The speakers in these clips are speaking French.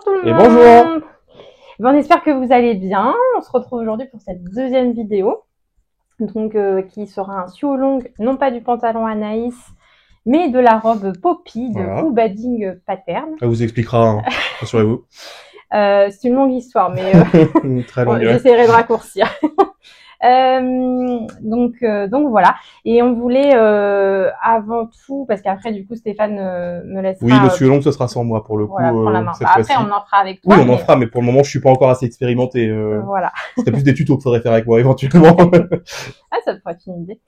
tout le Et monde. bonjour. On espère que vous allez bien. On se retrouve aujourd'hui pour cette deuxième vidéo, donc qui sera un sew long, non pas du pantalon Anaïs, mais de la robe Poppy de Voilà. Oubading Pattern. Elle vous expliquera, hein. Rassurez-vous. C'est une longue histoire, mais Très longue. j'essaierai de raccourcir. Donc voilà. Et on voulait avant tout, parce qu'après du coup Stéphane me laissera. Oui, le sew long, ce sera sans moi pour le coup. Voilà, prends la main. Cette Après, fois-ci. on en fera avec toi. Oui, on en fera, mais pour le moment, je suis pas encore assez expérimenté. Voilà. C'était plus des tutos qu'il faudrait faire avec moi éventuellement. Ah, ça pourrait être une idée.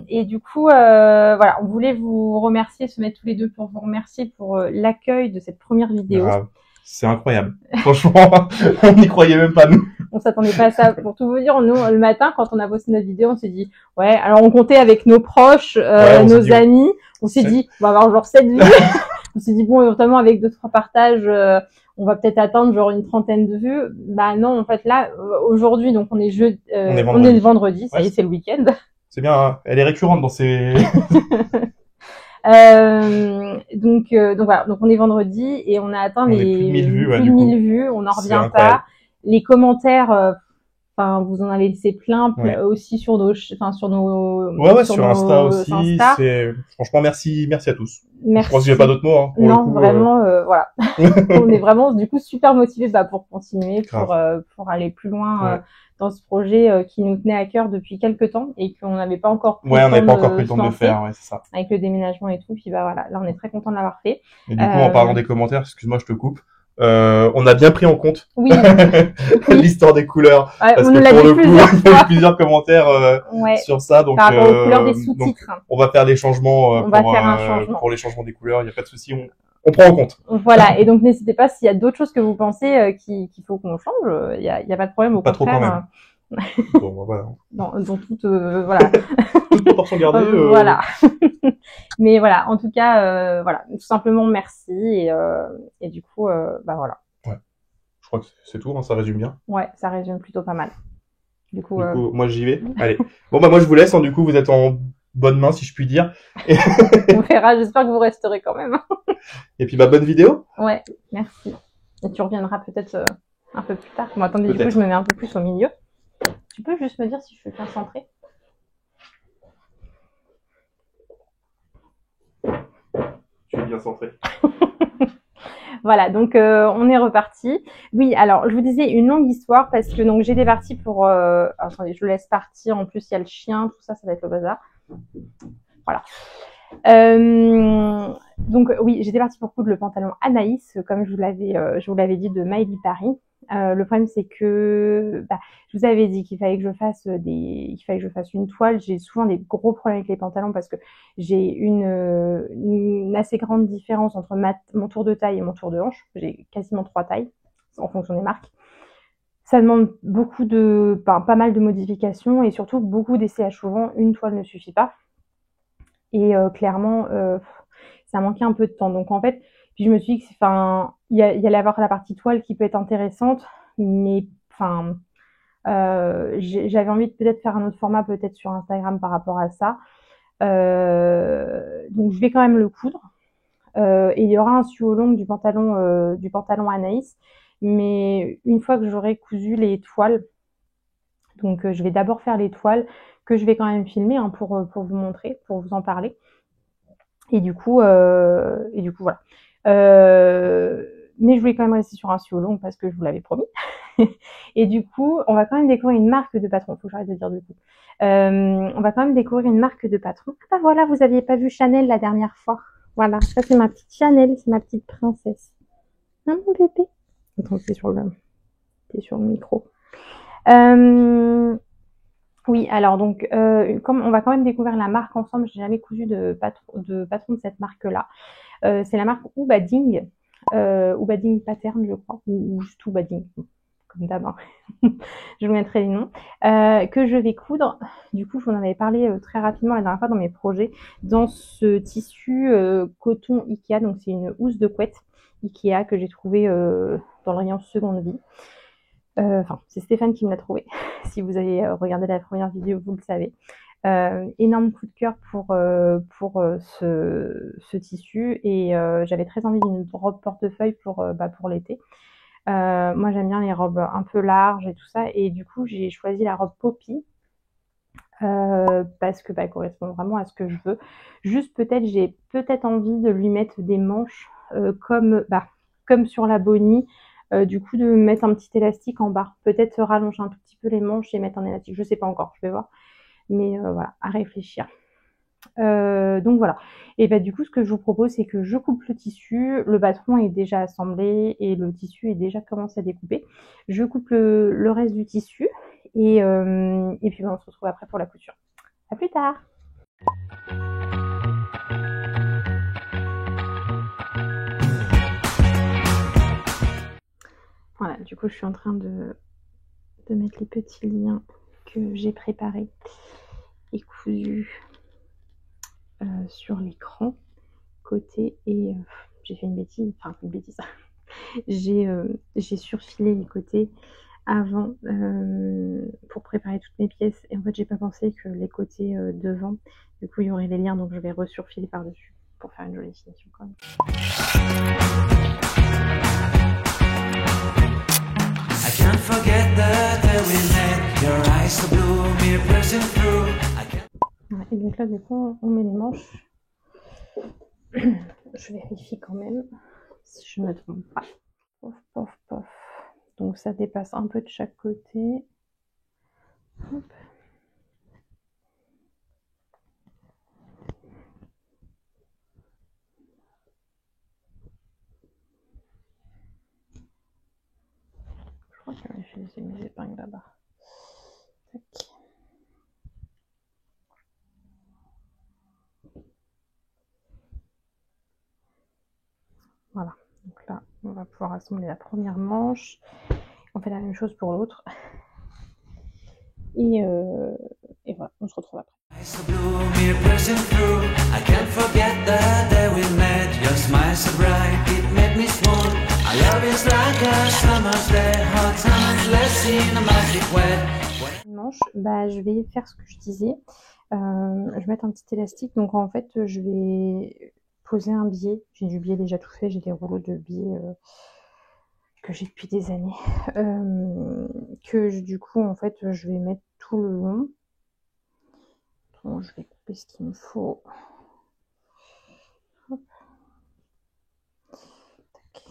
Et du coup, voilà, on voulait vous remercier, se mettre tous les deux pour vous remercier pour l'accueil de cette première vidéo. Grave. C'est incroyable. Franchement, on n'y croyait même pas, nous. On s'attendait pas à ça. Pour tout vous dire, nous, le matin, quand on a posté notre vidéo, on s'est dit, ouais, alors on comptait avec nos proches, nos amis. On s'est dit, on va avoir genre 7 vues. On s'est dit, bon, notamment avec 2-3 partages, on va peut-être atteindre genre une 30aine de vues. Bah non, en fait, là, aujourd'hui, donc on est on est le vendredi, ça y est, c'est le week-end. C'est bien, hein. Elle est récurrente dans ces... donc voilà, donc on est vendredi et on a atteint les plus de 1000 vues, plus de 1000 vues, on n'en revient pas. Les commentaires, enfin vous en avez laissé plein aussi sur nos sur Insta aussi. C'est franchement merci à tous. Merci. Je pense que j'ai pas d'autres mots, hein, non, coup, vraiment voilà. On est vraiment du coup super motivés pour continuer, pour aller plus loin dans ce projet qui nous tenait à cœur depuis quelques temps et qu'on n'avait pas encore pris on n'avait pas encore pris le temps de le faire, c'est ça. Avec le déménagement et tout, puis bah voilà, là on est très content de l'avoir fait. Et du coup, en parlant des commentaires, excuse-moi, je te coupe. On a bien pris en compte l'histoire des couleurs, parce on nous que pour le coup, il y a eu plusieurs commentaires sur ça, donc par rapport aux couleurs des sous-titres. On va faire les changements pour les changements des couleurs, il n'y a pas de souci, on prend en compte. Voilà, et donc n'hésitez pas s'il y a d'autres choses que vous pensez qu'il faut qu'on change, il y a pas de problème, au pas contraire. Trop quand même. Bon, voilà. Dans toute voilà. Toute proportion gardée. Voilà. Mais voilà, en tout cas, voilà, tout simplement merci et du coup, bah voilà. Ouais. Je crois que c'est tout, hein, ça résume bien. Ouais, ça résume plutôt pas mal. Du coup, moi j'y vais. Allez. Bon bah moi je vous laisse, hein, du coup vous êtes en bonne main si je puis dire. On verra, j'espère que vous resterez quand même. Et puis bah bonne vidéo. Ouais, merci. Et tu reviendras peut-être un peu plus tard. Bon, attendez, du coup je me mets un peu plus au milieu. Tu peux juste me dire si je suis bien centrée? Je suis bien centrée. Voilà, donc on est reparti. Oui, alors je vous disais une longue histoire parce que donc j'étais partie pour... attendez, je le laisse partir. En plus, il y a le chien, tout ça, ça va être le bazar. Voilà. Donc oui, j'étais partie pour coudre le pantalon Anaïs, comme je vous l'avais dit, de Miley Paris. Le problème c'est que je vous avais dit qu'il fallait que je fasse une toile. J'ai souvent des gros problèmes avec les pantalons parce que j'ai une assez grande différence entre mon tour de taille et mon tour de hanche. J'ai quasiment 3 tailles en fonction des marques. Ça demande beaucoup pas mal de modifications et surtout beaucoup d'essais achevants. Une toile ne suffit pas. Et clairement, ça manquait un peu de temps. Donc en fait, puis je me suis dit que, il y allait avoir la partie toile qui peut être intéressante, mais j'avais envie de peut-être faire un autre format, peut-être sur Instagram par rapport à ça. Donc je vais quand même le coudre. Et il y aura un sew long du pantalon Anaïs, mais une fois que j'aurai cousu les toiles, donc je vais d'abord faire les toiles que je vais quand même filmer pour vous montrer, pour vous en parler. Et du coup voilà. Mais je voulais quand même rester sur un sew long parce que je vous l'avais promis. Et du coup, on va quand même découvrir une marque de patron. Faut que j'arrête de dire du coup. On va quand même découvrir une marque de patron. Ah bah voilà, vous aviez pas vu Chanel la dernière fois. Voilà, ça c'est ma petite Chanel, c'est ma petite princesse. Hein, mon bébé? Attends, c'est sur le micro. Oui, alors donc, comme on va quand même découvrir la marque ensemble, j'ai jamais cousu de patron de cette marque-là. C'est la marque Oubading, Oubading Pattern, je crois, ou juste Oubading, comme d'hab. Hein. Je vous mettrai les noms. Que je vais coudre. Du coup, je vous en avais parlé très rapidement la dernière fois dans mes projets, dans ce tissu coton Ikea. Donc, c'est une housse de couette Ikea que j'ai trouvé dans le rayon seconde vie. Enfin, c'est Stéphane qui me l'a trouvé. Si vous avez regardé la première vidéo, vous le savez. Énorme coup de cœur pour ce tissu et j'avais très envie d'une robe portefeuille pour l'été. Moi j'aime bien les robes un peu larges et tout ça et du coup j'ai choisi la robe Poppy parce que elle correspond vraiment à ce que je veux. Juste peut-être j'ai peut-être envie de lui mettre des manches comme sur la Bonnie. Du coup de mettre un petit élastique en bas. Peut-être rallonger un tout petit peu les manches et mettre un élastique. Je sais pas encore, je vais voir. Mais voilà, à réfléchir. Donc voilà. Et du coup, ce que je vous propose, c'est que je coupe le tissu. Le patron est déjà assemblé et le tissu est déjà commencé à découper. Je coupe le reste du tissu et puis on se retrouve après pour la couture. À plus tard. Voilà, du coup, je suis en train de mettre les petits liens que j'ai préparés et cousus sur l'écran côté et j'ai fait une bêtise, j'ai surfilé les côtés avant pour préparer toutes mes pièces et en fait j'ai pas pensé que les côtés devant du coup il y aurait les liens donc je vais resurfiler par dessus pour faire une jolie finition quand même. Et donc là du coup on met les manches. Je vérifie quand même si je ne me trompe pas. Pof, pof, pof. Donc ça dépasse un peu de chaque côté. Hop. Je crois que j'ai laissé mes épingles là-bas. Tac. Voilà. Donc là, on va pouvoir assembler la première manche. On fait la même chose pour l'autre. Et voilà, on se retrouve après. Manche, je vais faire ce que je disais. Je vais mettre un petit élastique. Donc en fait, je vais poser un biais. J'ai du biais déjà tout fait. J'ai des rouleaux de biais que j'ai depuis des années. Du coup, en fait, je vais mettre tout le long. Bon, je vais couper ce qu'il me faut. Hop. Tac.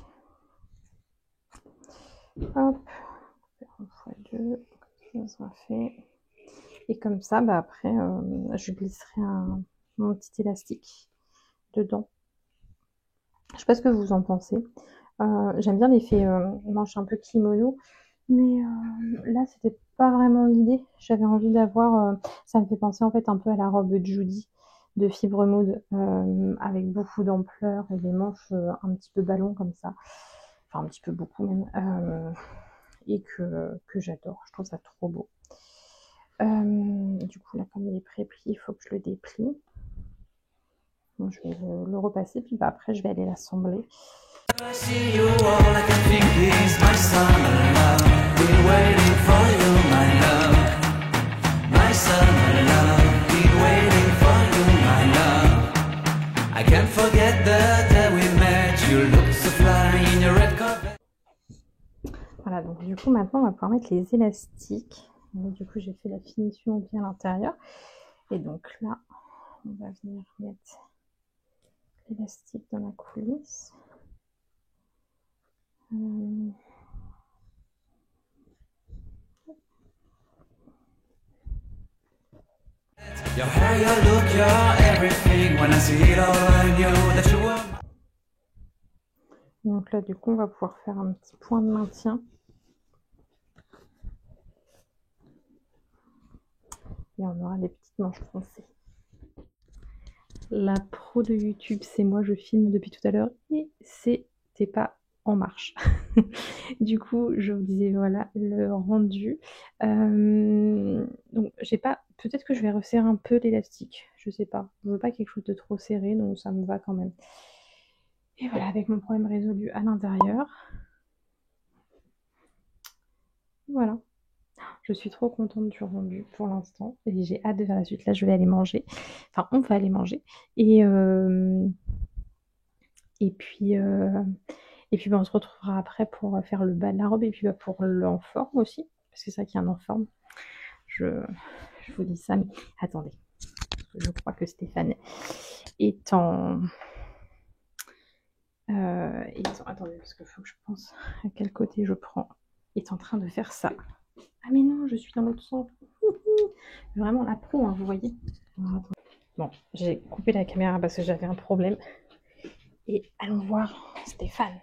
Hop. Faire 1 x 2. Ça sera fait. Et comme ça, après, je glisserai mon petit élastique dedans. Je sais pas ce que vous en pensez. J'aime bien l'effet manche un peu kimono, mais là, c'était pas vraiment l'idée. J'avais envie d'avoir... ça me fait penser en fait un peu à la robe Judy de Fibre Mode, avec beaucoup d'ampleur et des manches un petit peu ballon comme ça. Enfin, un petit peu beaucoup même. Et que j'adore. Je trouve ça trop beau. Du coup, là, comme il est pré-pli, il faut que je le déplie. Donc, je vais le repasser, puis après, je vais aller l'assembler. Voilà, donc du coup, maintenant, on va pouvoir mettre les élastiques. Donc, du coup, j'ai fait la finition bien à l'intérieur. Et donc là, on va venir mettre l'élastique dans la coulisse. Donc là, du coup, on va pouvoir faire un petit point de maintien. Et on aura des petites manches foncées. La pro de YouTube, c'est moi, je filme depuis tout à l'heure et c'était pas en marche. Du coup, je vous disais, voilà le rendu. Donc, j'ai pas... Peut-être que je vais resserrer un peu l'élastique, je sais pas. Je veux pas quelque chose de trop serré, donc ça me va quand même. Et voilà, avec mon problème résolu à l'intérieur. Voilà. Je suis trop contente du rendu pour l'instant et j'ai hâte de faire la suite. Là, je vais aller manger. Enfin, on va aller manger. Et puis, on se retrouvera après pour faire le bas de la robe et puis pour l'enforme aussi. Parce que c'est ça qu'il y a un enforme. Je vous dis ça, mais attendez. Je crois que Stéphane est en... Attendez, parce qu'il faut que je pense à quel côté je prends. Il est en train de faire ça. Ah mais non, je suis dans l'autre sens. Vraiment la pro, hein, vous voyez. Bon, j'ai coupé la caméra parce que j'avais un problème. Et allons voir Stéphane,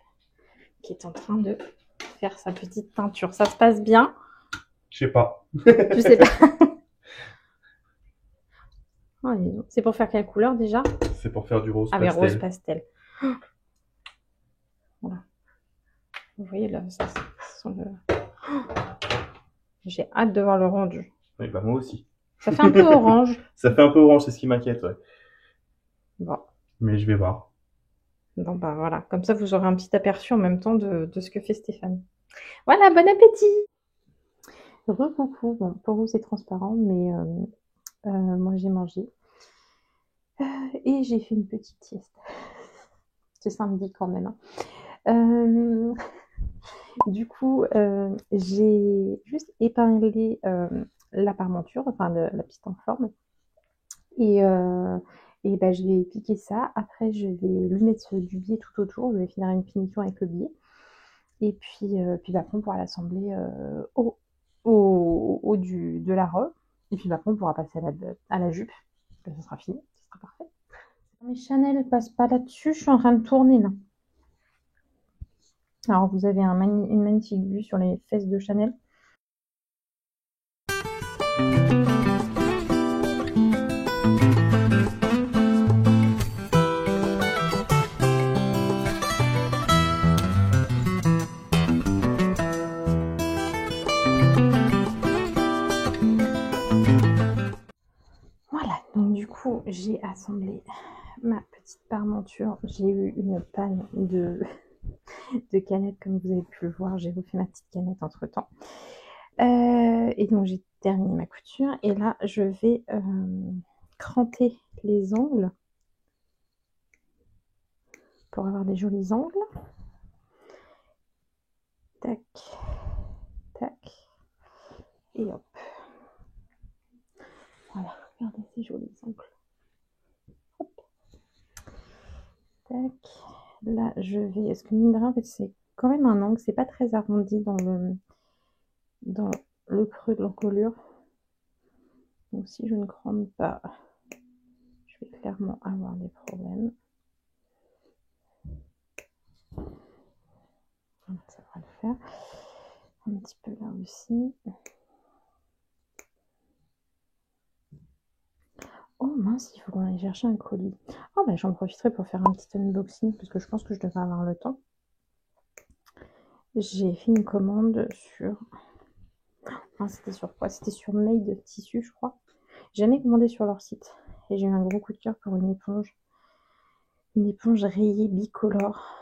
qui est en train de faire sa petite peinture. Ça se passe bien? Je sais pas. Tu sais pas. Oh, c'est pour faire quelle couleur déjà? C'est pour faire du rose pastel. Ah mais rose pastel. Voilà. Vous voyez là, ça sont le... J'ai hâte de voir le rendu. Oui, bah moi aussi. Ça fait un peu orange. Ça fait un peu orange, c'est ce qui m'inquiète, ouais. Bon. Mais je vais voir. Bon bah voilà, comme ça vous aurez un petit aperçu en même temps de ce que fait Stéphane. Voilà, bon appétit! Coucou, bon, pour vous c'est transparent, mais moi j'ai mangé. Et j'ai fait une petite sieste. C'est samedi quand même. Hein. Du coup, j'ai juste épinglé la parmenture, enfin la petite en forme. Et bah, je vais piquer ça. Après, je vais lui mettre du biais tout autour. Je vais finir une finition avec le biais. Et puis après, on pourra l'assembler au haut de la robe. Et puis après, on pourra passer à la jupe. Ça sera fini. Ça sera parfait. Mais Chanel, passe pas là-dessus. Je suis en train de tourner là. Alors, vous avez une magnifique vue sur les fesses de Chanel. Voilà, donc du coup, j'ai assemblé ma petite parmenture. J'ai eu une panne de canettes, comme vous avez pu le voir. J'ai refait ma petite canette entre temps. Et donc j'ai terminé ma couture. Et là, je vais cranter les angles pour avoir des jolis angles. Tac, tac. Et hop. Voilà, regardez ces jolis angles. Hop. Tac. Là, je vais... Est-ce que mine de rien, en fait, c'est quand même un angle. C'est pas très arrondi dans le creux de l'encolure. Donc si je ne crante pas, je vais clairement avoir des problèmes. Voilà, ça va le faire. Un petit peu là aussi. Oh mince, il faut qu'on aille chercher un colis. Oh bah j'en profiterai pour faire un petit unboxing parce que je pense que je devrais avoir le temps. J'ai fait une commande sur... Ah, c'était sur quoi? C'était sur Made Tissu, je crois. J'ai jamais commandé sur leur site. Et j'ai eu un gros coup de cœur pour une éponge. Une éponge rayée bicolore.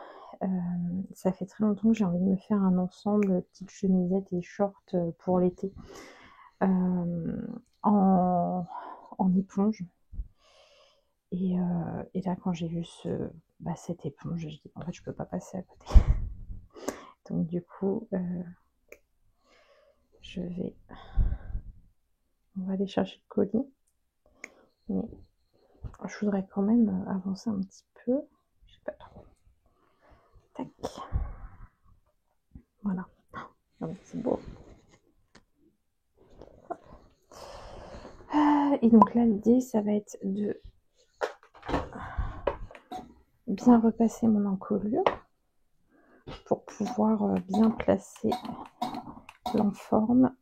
Ça fait très longtemps que j'ai envie de me faire un ensemble petite chemisette et short pour l'été. En éponge. Et là, quand j'ai vu cette éponge, je dis en fait, je peux pas passer à côté. Donc, du coup, on va aller chercher le colis. Mais je voudrais quand même avancer un petit peu. Je sais pas trop. Tac. Voilà. C'est beau. Et donc là, l'idée, ça va être de bien repasser mon encolure pour pouvoir bien placer l'enforme.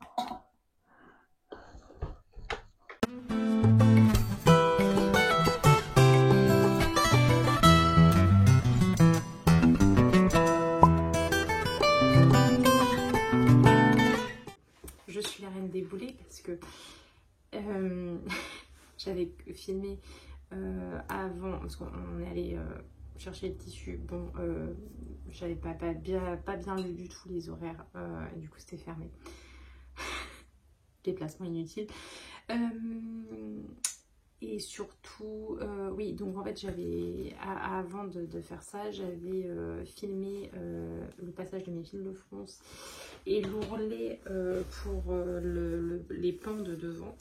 Je suis la reine des boulets parce que j'avais filmé avant, parce qu'on est allé chercher le tissu. Bon, j'avais pas bien lu du tout les horaires et du coup c'était fermé. déplacement inutile. Et surtout, oui, donc en fait j'avais, avant de faire ça, j'avais filmé le passage de mes fils de fronce et l'ourlet pour les pans de devant.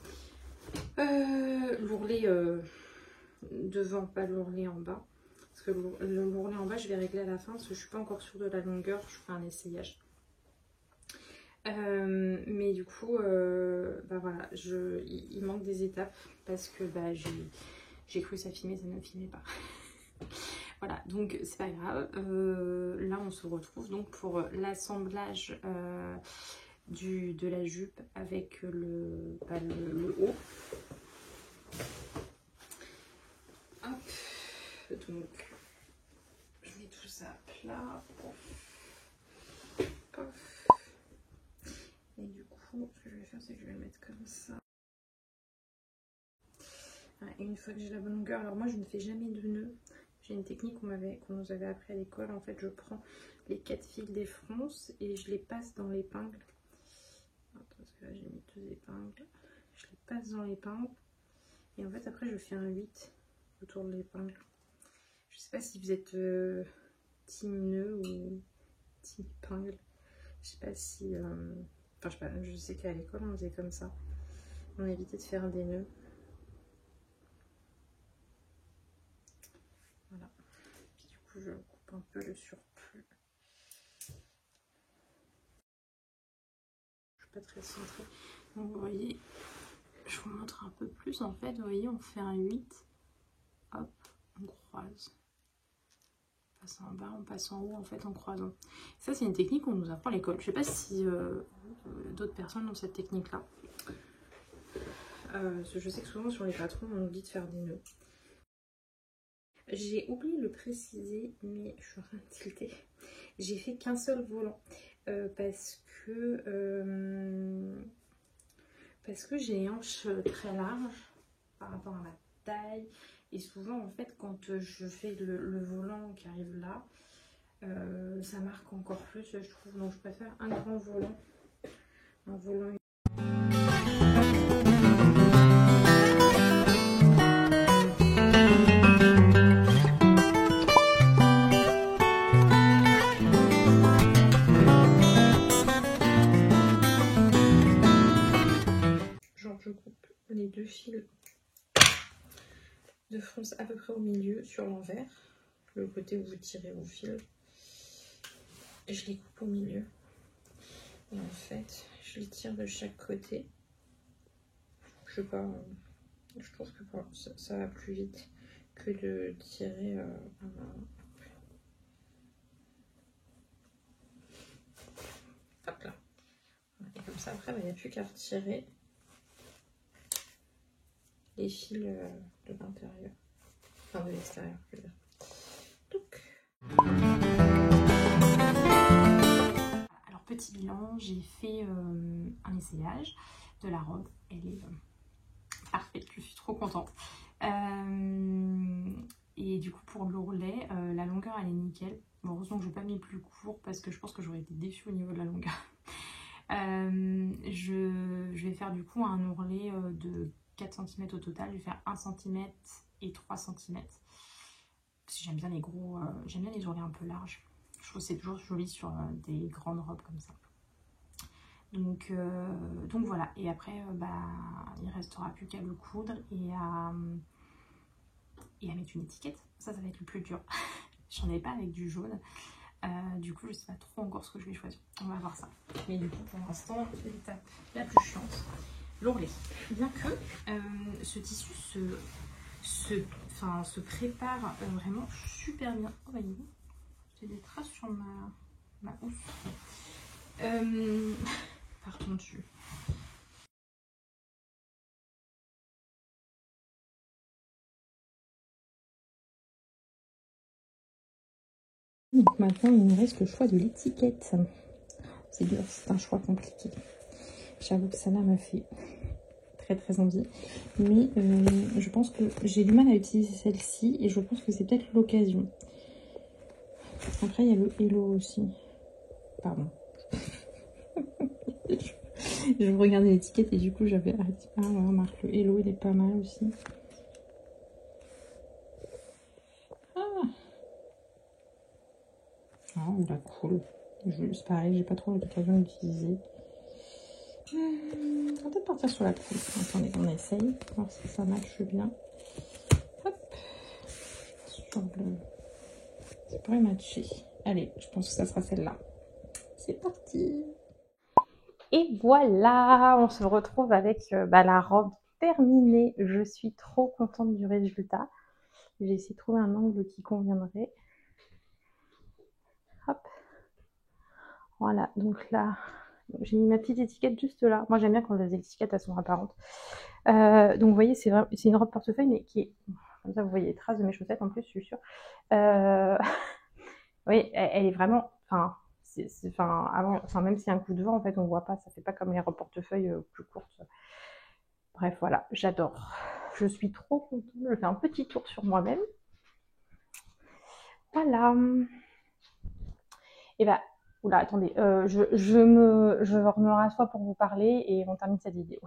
L'ourlet devant, pas l'ourlet en bas. Parce que l'ourlet en bas, je vais régler à la fin parce que je suis pas encore sûre de la longueur, je ferai un essayage. Mais du coup, bah voilà, il manque des étapes parce que bah, j'ai cru ça filmait, ça ne filmait pas. Voilà, donc c'est pas grave. Là, on se retrouve donc pour l'assemblage de la jupe avec le haut. Hop, donc je mets tout ça à plat. Pof. Et du coup, ce que je vais faire, c'est que je vais le mettre comme ça. Et une fois que j'ai la bonne longueur, alors moi je ne fais jamais de nœud. J'ai une technique qu'on nous avait appris à l'école. En fait, je prends les 4 fils des fronces et je les passe dans l'épingle. Attends, parce que là j'ai mis 2 épingles. Je les passe dans l'épingle. Et en fait, après, je fais un 8 autour de l'épingle. Je sais pas si vous êtes team nœud ou team épingle. Je sais pas si... Enfin, je sais pas, je sais qu'à l'école, on faisait comme ça. On évitait de faire des nœuds. Voilà. Puis du coup, je coupe un peu le surplus. Je suis pas très centrée. Donc, vous voyez, je vous montre un peu plus. En fait, vous voyez, on fait un 8. Hop, on croise. On passe en bas, on passe en haut, en fait, en croisant. Ça, c'est une technique qu'on nous apprend à l'école. Je sais pas si d'autres personnes ont cette technique-là. Je sais que souvent, sur les patrons, on nous dit de faire des nœuds. J'ai oublié de le préciser, mais je suis en train de tilter. J'ai fait qu'un seul volant parce que j'ai les hanches très larges par rapport à ma taille. Et souvent, en fait, quand je fais le volant qui arrive là, ça marque encore plus, je trouve. Donc, je préfère un grand volant. Un volant. Genre, je coupe les 2 fils de fronce à peu près au milieu sur l'envers, le côté où vous tirez vos fils, et je les coupe au milieu. Et en fait, je les tire de chaque côté. Je sais pas, je trouve que ça va plus vite que de tirer hop là. Et comme ça, après, il n'y a plus qu'à retirer les fils de l'intérieur, enfin de l'extérieur, je veux dire. Donc. Alors, petit bilan, j'ai fait un essayage de la robe. Elle est parfaite, je suis trop contente. Et du coup, pour l'ourlet, la longueur, elle est nickel. Bon, heureusement que je n'ai pas mis plus court parce que je pense que j'aurais été déçue au niveau de la longueur. Je vais faire du coup un ourlet de 4 cm au total. Je vais faire 1 cm et 3 cm. Parce que j'aime bien les gros, j'aime bien les ourlets un peu larges. Je trouve que c'est toujours joli sur des grandes robes comme ça. Donc voilà. Et après, il ne restera plus qu'à le coudre et à mettre une étiquette. Ça va être le plus dur. J'en ai pas avec du jaune. Du coup, je sais pas trop encore ce que je vais choisir. On va voir ça. Mais du coup, pour l'instant, l'étape la plus chiante, l'ourlet. Bien que ce tissu se prépare vraiment super bien. Oh, voyez-vous, j'ai des traces sur ma housse. Par contre, donc maintenant, il ne reste que le choix de l'étiquette. C'est dur, c'est un choix compliqué. J'avoue que ça m'a fait très envie. Mais je pense que j'ai du mal à utiliser celle-ci et je pense que c'est peut-être l'occasion. Après, il y a le Hello aussi. Pardon. Je regardais l'étiquette et du coup j'avais arrêté. Ah ouais, remarque, le Hello il est pas mal aussi. Ah, ah il est cool. C'est pareil, j'ai pas trop l'occasion d'utiliser. On va peut-être partir sur la cool. Attendez, on essaye. Voir si ça marche bien. Hop. Sur le... Ça pourrait matcher. Allez, je pense que ça sera celle-là. C'est parti. Et voilà, on se retrouve avec la robe terminée. Je suis trop contente du résultat. J'ai essayé de trouver un angle qui conviendrait. Hop. Voilà, donc là, j'ai mis ma petite étiquette juste là. Moi, j'aime bien quand les étiquettes, elles sont apparentes. Donc, vous voyez, c'est une robe portefeuille, mais qui est... Comme ça, vous voyez les traces de mes chaussettes en plus, je suis sûre. Oui, elle est vraiment... Enfin, même s'il y a un coup de vent, en fait, on voit pas. Ça fait pas comme les robes portefeuille plus courtes. Bref, voilà, j'adore. Je suis trop contente. Je fais un petit tour sur moi-même. Voilà. Et bah, oula, attendez, je me rassois pour vous parler et on termine cette vidéo.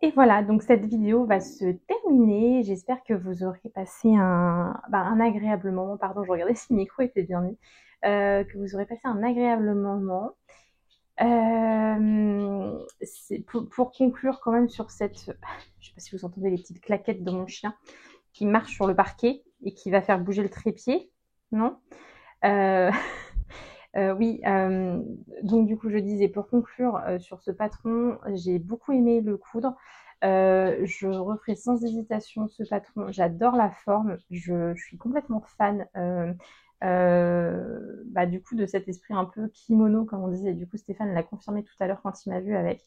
Et voilà, donc cette vidéo va se terminer. J'espère que vous aurez passé un agréable moment. Pardon, je regardais si le micro était bien mis. Que vous aurez passé un agréable moment. Pour conclure quand même sur cette... Je ne sais pas si vous entendez les petites claquettes de mon chien qui marche sur le parquet et qui va faire bouger le trépied. Non oui, donc du coup je disais pour conclure sur ce patron, j'ai beaucoup aimé le coudre. Je referai sans hésitation ce patron. J'adore la forme, je suis complètement fan du coup de cet esprit un peu kimono comme on disait. Du coup Stéphane l'a confirmé tout à l'heure quand il m'a vu avec.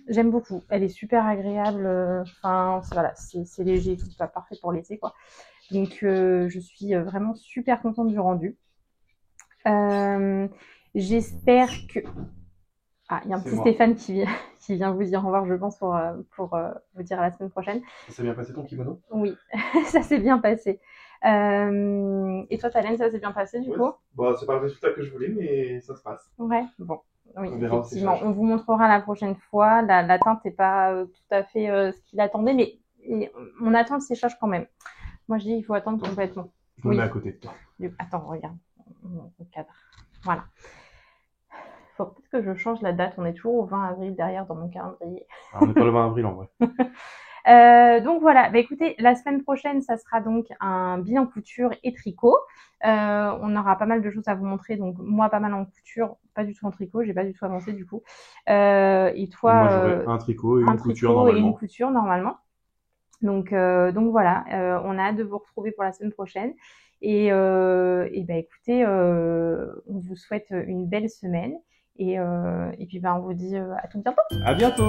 J'aime beaucoup, elle est super agréable. Enfin voilà, c'est léger, tout pas parfait pour l'été quoi. Donc je suis vraiment super contente du rendu. J'espère que... Ah, il y a un petit Stéphane qui vient vous dire au revoir, je pense, pour vous dire à la semaine prochaine. Ça s'est bien passé ton kimono? Oui, ça s'est bien passé. Et toi, Thalène, ça s'est bien passé du coup? Bon, c'est pas le résultat que je voulais, mais ça se passe. Ouais, bon. Oui, On verra effectivement. On vous montrera la prochaine fois. La teinte n'est pas tout à fait ce qu'il attendait, mais on attend le séchage quand même. Moi, je dis il faut attendre complètement. Je me mets à côté de toi. Attends, regarde. Au cadre. Voilà. Faut peut-être que je change la date. On est toujours au 20 avril derrière dans mon calendrier. Alors, on n'est pas le 20 avril en vrai. Donc voilà, écoutez, la semaine prochaine, ça sera donc un bilan couture et tricot. On aura pas mal de choses à vous montrer. Donc moi, pas mal en couture, pas du tout en tricot. J'ai pas du tout avancé du coup. Et toi, moi, j'aurai un tricot et une couture normalement. Et une couture normalement. Donc voilà, on a hâte de vous retrouver pour la semaine prochaine. Et écoutez, on vous souhaite une belle semaine. Et puis on vous dit à tout bientôt. À bientôt.